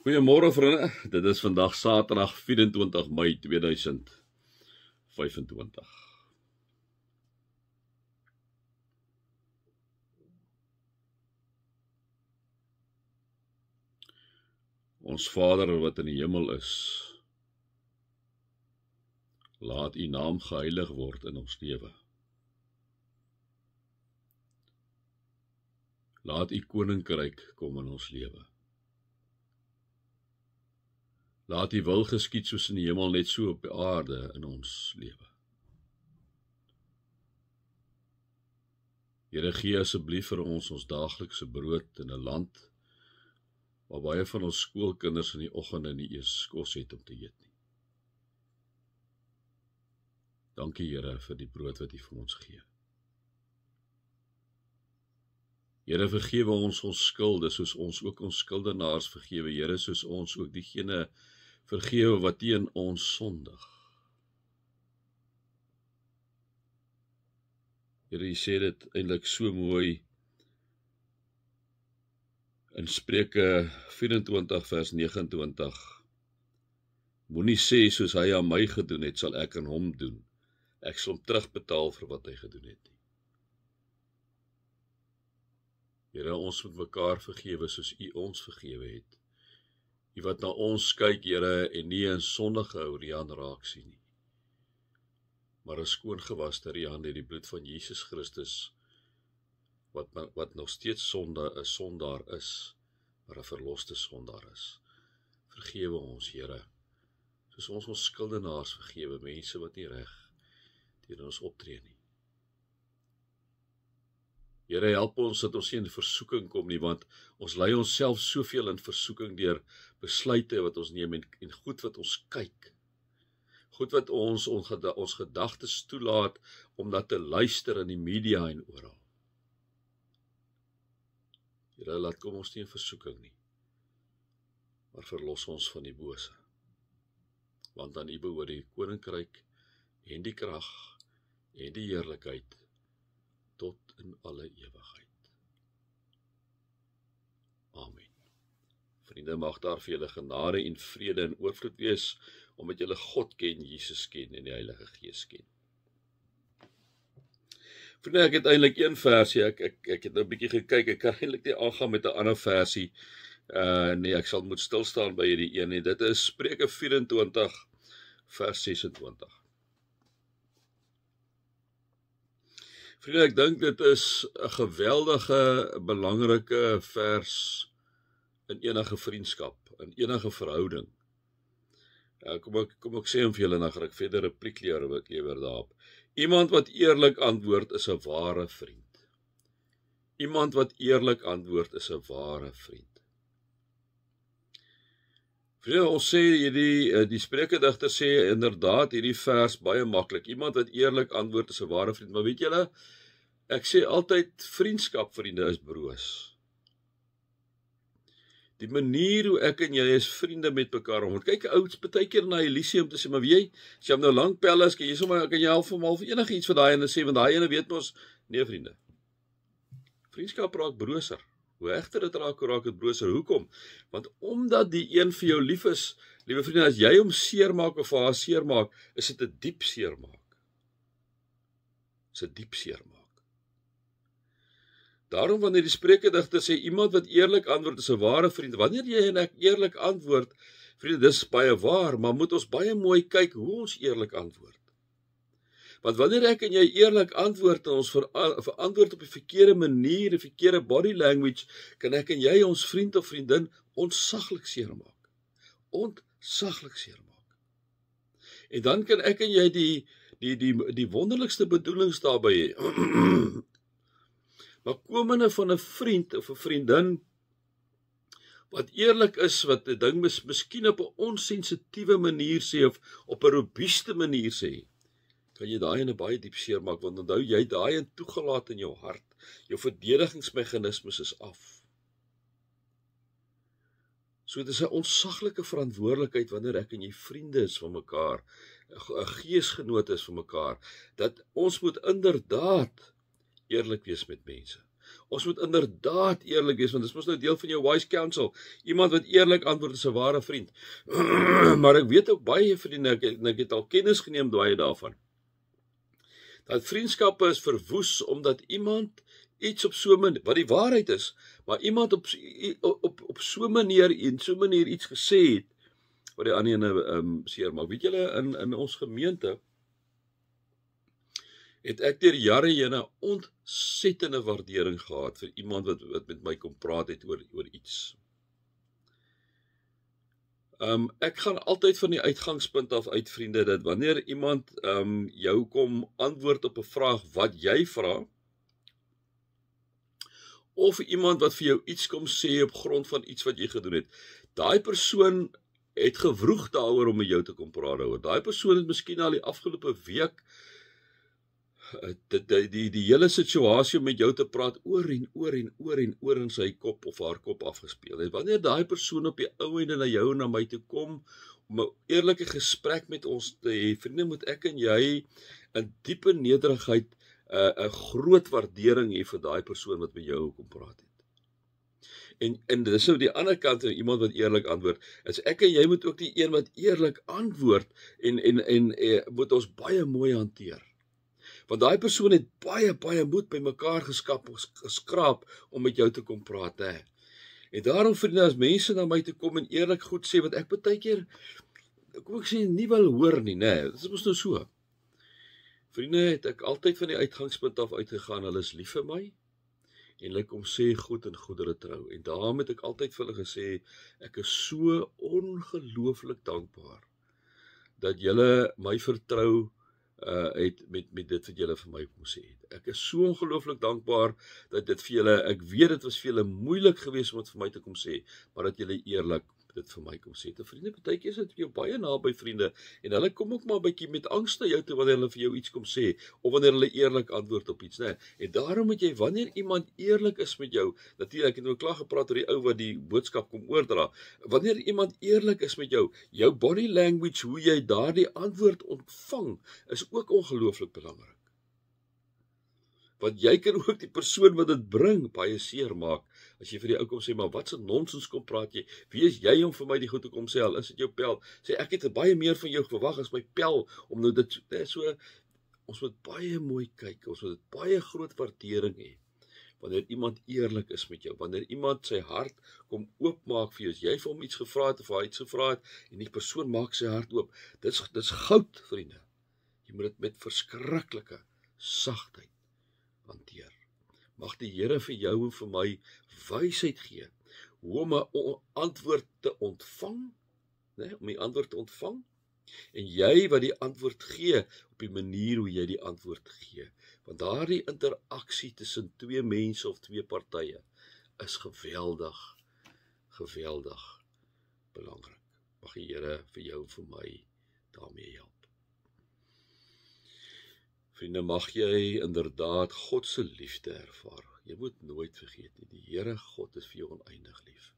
Goeiemôre vriende, dit is vandag Saterdag 24 Mei 2025. Ons Vader wat in die hemel is, laat U naam geheilig word in ons lewe. Laat U koninkryk kom in ons lewe. Laat U wil geskied soos in die hemel, net so op die aarde in ons lewe. Here, gee asseblief vir ons daaglikse brood in 'n land waar baie van ons skoolkinders in die oggend nie eers kos het om te eet nie. Dankie Here vir die brood wat U vir ons gee. Here, vergewe ons skulde, soos ons ook ons skuldenaars vergewe, Here, soos ons ook diegene vergewe wat teen ons sondig. Here, U sê dit eintlik so mooi in Spreuke 24 vers 29. Moenie sê soos hy aan my gedoen het, sal ek aan hom doen. Ek sal hom terugbetaal vir wat hy gedoen het. Here, ons moet mekaar vergewe soos U ons vergewe het. U wat na ons kyk, Here, en nie in sondige ou Rian raak sien nie, maar 'n skoongewaste Rian deur die bloed van Jesus Christus, wat nog steeds sondaar is, maar 'n verloste sondaar is. Vergewe ons, Here, soos ons skuldenaars vergewe, mense wat nie reg teen ons optree nie. Here, help ons dat ons nie in versoeking kom nie, want ons lei onsself soveel in versoeking deur besluite wat ons neem en goed wat ons kyk. Goed wat ons gedagtes toelaat om dat te luister in die media en oral. Here, laat kom ons nie in versoeking nie, maar verlos ons van die bose. Want aan U behoort die koninkryk en die krag en die heerlikheid tot in alle ewigheid. Amen. Vriende, mag daar vir julle genade en vrede en oorvloed wees, omdat julle God ken, Jesus ken en die Heilige Gees ken. Vriende, ek het eintlik een versie, ek het nou 'n bietjie gekyk, ek kan eintlik nie aangaan met 'n ander versie, nee, ek sal moet stilstaan by hierdie een, en dit is Spreuke 24 vers 26. Vriende, ek dink dit is 'n geweldige, belangrike vers in enige vriendskap, in enige verhouding. Kom ek sê hom vir julle, dan gaan ek verder repliek lewer daarop. Iemand wat eerlik antwoord is 'n ware vriend. Iemand wat eerlik antwoord is 'n ware vriend. Vriende, ons sê die Spreukedigter sê inderdaad hierdie vers baie maklik. Iemand wat eerlik antwoord is 'n ware vriend. Maar weet julle, ek sê altyd vriendskap, vriende, is broos. Die manier hoe ek en jy as vriende met mekaar omgaan. Kyk, ouds baie keer na Elise om te sê, maar weet jy, as jy hom nou lank pel is, kan jy help hom al vir enige iets vir daai ene sê, want daai ene weet mos, nee vriende. Vriendskap raak broser. Hoe egter dit raak dit broser. Hoekom? Want omdat die een vir jou lief is, liewe vriende, as jy hom seermaak of vir haar seermaak, is dit 'n diep seermaak. Is 'n diep seermaak. Daarom wanneer die Spreukedigter sê, iemand wat eerlik antwoord is 'n ware vriend. Wanneer jy en ek eerlik antwoord, vriende, dis baie waar, maar moet ons baie mooi kyk hoe ons eerlik antwoord. Want wanneer ek en jy eerlik antwoord en ons verantwoord op die verkeerde manier, die verkeerde body language, kan ek en jy ons vriend of vriendin ontsaglik seermaak. Ontsaglik seermaak. En dan kan ek en jy die wonderlikste bedoelings daarby hê. Maar komende van 'n vriend of 'n vriendin wat eerlik is, wat 'n ding miskien op 'n onsensitiewe manier sê of op 'n robuuste manier sê, kan jy daai in 'n baie diep seermaak, want onthou jy daai in toegelaat in jou hart. Jou verdedigingsmeganismes is af. So dit is 'n ontsaglike verantwoordelikheid wanneer ek en jy vriende is van mekaar, 'n geesgenoot is van mekaar, dat ons moet inderdaad eerlik wees met mense. Ons moet inderdaad eerlik wees, want dit is mos nou deel van jou wise counsel. Iemand wat eerlik antwoord is 'n ware vriend. Maar ek weet ook baie vriende, ek het al kennis geneem baie daarvan, dat vriendskappe is verwoes omdat iemand iets op so 'n manier, wat die waarheid is, maar iemand op so 'n manier iets gesê het wat die ander ene seer maak. Weet julle, in ons gemeente het ek deur jare heen 'n ontsettende waardering gehad vir iemand wat met my kom praat het oor iets. Ek gaan altyd van die uitgangspunt af uit, vriende, dat wanneer iemand jou kom antwoord op 'n vraag wat jy vra, of iemand wat vir jou iets kom sê op grond van iets wat jy gedoen het, daai persoon het gewroeg daaroor om met jou te kom praat daaroor. Daai persoon het miskien al die afgelope week die hele situasie om met jou te praat oor in sy kop of haar kop afgespeel. En wanneer daai persoon op die ou einde na jou en na my toe kom om 'n eerlike gesprek met ons te hê, vriende, moet ek en jy in diepe nederigheid 'n groot waardering hê vir daai persoon wat met jou kom praat het. En dis nou die ander kant, iemand wat eerlik antwoord, is ek en jy moet ook die een wat eerlik antwoord en moet ons baie mooi hanteer. Want daai persoon het baie moed by mekaar geskraap om met jou te kom praat, hè. En daarom, vriende, as mense na my toe kom en eerlik goed sê, wat ek baie keer, kom ek sê, nie wil hoor nie, né? Dit is mos nou so. Vriende, het ek altyd van die uitgangspunt af uitgegaan, hulle is lief vir my, en hulle kom sê goed en goedere trou. En daarom het ek altyd vir hulle gesê, ek is so ongelooflik dankbaar, dat julle my vertrou het met dit wat julle vir my kom sê het. Ek is so ongelooflik dankbaar dat dit vir julle, ek weet dit was vir julle moeilik geweest om dit vir my te kom sê, maar dat julle eerlik dit vir my kom sê. Te vriende, baie keer is dit jou baie naby vriende, en hulle kom ook maar 'n bietjie met angs na jou toe wanneer hulle vir jou iets kom sê, of wanneer hulle eerlik antwoord op iets, né? En daarom moet jy, wanneer iemand eerlik is met jou, natuurlik, ek het nou klaar gepraat oor die ou wat die boodskap kom oordra, wanneer iemand eerlik is met jou body language, hoe jy daardie antwoord ontvang, is ook ongelooflik belangrik. Want jy kan ook die persoon wat dit bring baie seer maak, as jy vir die ou kom sê, maar wat se nonsens kom praat jy, wie is jy om vir my die goed te kom sê, al is dit jou pel, sê ek het baie meer van jou verwag as my pel, om nou dit, so, ons moet baie mooi kyk, ons moet baie groot waardering hê, wanneer iemand eerlik is met jou, wanneer iemand sy hart kom oopmaak vir jou, as jy vir hom iets gevra het, of hy iets gevra het, en die persoon maak sy hart oop, dit's goud, vriende, jy moet dit met verskriklike sagtheid hanteer. Mag die Here vir jou en vir my wysheid gee, hoe om 'n antwoord te ontvang, né, om die antwoord te ontvang, en jy wat die antwoord gee, op die manier hoe jy die antwoord gee. Want daardie interaksie tussen twee mense of twee partye is geweldig belangrik. Mag die Here vir jou en vir my daarmee help. Vriende, mag jy inderdaad God se liefde ervaar. Jy moet nooit vergeet nie, die Here God is vir jou oneindig lief.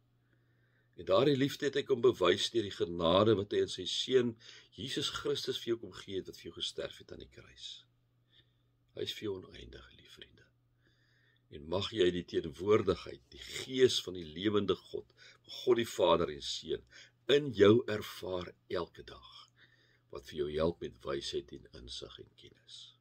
En daardie liefde het hy kom bewys deur die genade wat hy in sy seun Jesus Christus vir jou kom gee het, wat vir jou gesterf het aan die kruis. Hy is vir jou oneindig lief, vriende. En mag jy die teenwoordigheid, die gees van die lewende God, God die Vader en Seun, in jou ervaar elke dag, wat vir jou help met wysheid en insig en kennis.